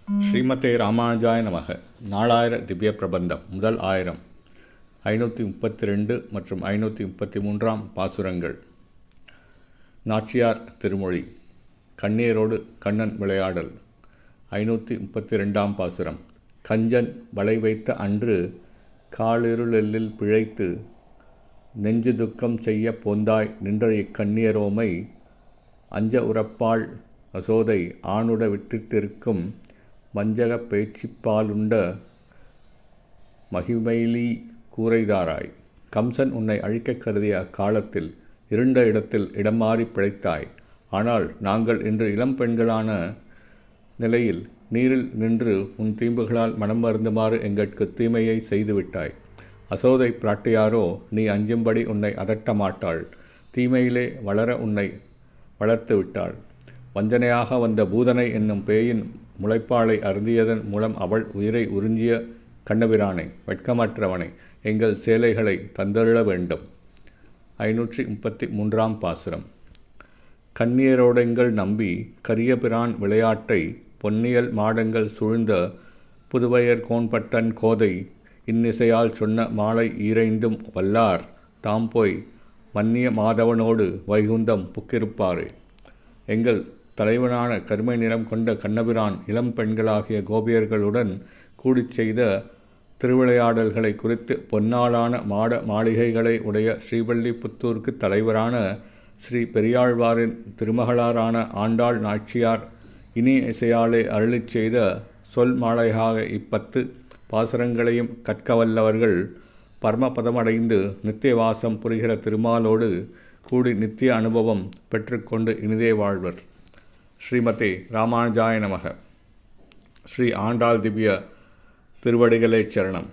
ஸ்ரீமதே ராமானுஜாய நமக. நாலாயிர திவ்ய பிரபந்தம் முதல் 1000 532 மற்றும் 533 பாசுரங்கள். நாச்சியார் திருமொழி. கண்ணீரோடு கண்ணன் விளையாடல். 532 பாசுரம். கஞ்சன் வலை வைத்த அன்று காலிருளில் பிழைத்து நெஞ்சு துக்கம் செய்ய போந்தாய் நின்ற இக்கண்ணியரோமை அஞ்ச உரப்பாள் அசோதை ஆணுட விட்டிருக்கும் வஞ்சகப் பேச்சிப்பாலுண்ட மகிமைலி கூரைதாராய். கம்சன் உன்னை அழிக்கக் கருதிய அக்காலத்தில் இருண்ட இடத்தில் இடம் மாறி பிழைத்தாய். ஆனால் நாங்கள் இன்று இளம் பெண்களான நிலையில் நீரில் நின்று உன் தீம்புகளால் மனம் வருந்துமாறு எங்களுக்கு தீமையை செய்துவிட்டாய். அசோதை பிராட்டியாரோ நீ அஞ்சும்படி உன்னை அதட்ட மாட்டாள். தீமையிலே வளர உன்னை வளர்த்து விட்டாள். வஞ்சனையாக வந்த பூதனை என்னும் பேயின் முளைப்பாலை அருந்தியதன் மூலம் அவள் உயிரை உறிஞ்சிய கண்ணபிரானை, வெட்கமற்றவனை, எங்கள் சேலைகளை தந்தருள வேண்டும். 533 பாசுரம். கண்ணியரோடெங்கள் நம்பி கரியபிரான் விளையாட்டை பொன்னியல் மாடங்கள் சூழ்ந்த புதுவையர் கோன்பட்டன் கோதை இன்னிசையால் சொன்ன மாலை ஈரைந்தும் வல்லார் தாம் போய் மன்னிய மாதவனோடு வைகுந்தம் புக்கிருப்பாரே. எங்கள் தலைவனான கருமை நிறம் கொண்ட கண்ணபிரான் இளம் பெண்களாகிய கோபியர்களுடன் கூடிச் செய்த திருவிளையாடல்களை குறித்து பொன்னாளான மாட மாளிகைகளை உடைய ஸ்ரீபல்லிபுத்தூருக்கு தலைவரான ஸ்ரீ பெரியாழ்வாரின் திருமகளாரான ஆண்டாள் நாச்சியார் இனி இசையாலே அருளிச் செய்த சொல் மாலையாக 10 பாசுரங்களையும் கற்கவல்லவர்கள் பரமபதமடைந்து நித்திய வாசம் புரிகிற திருமாலோடு கூடி நித்திய அனுபவம் பெற்றுக்கொண்டு இனிதே வாழ்வர். ஸ்ரீமதே ராமானுஜாய நமக. ஸ்ரீ ஆண்டாள் திவ்ய திருவடிகளே சரணம்.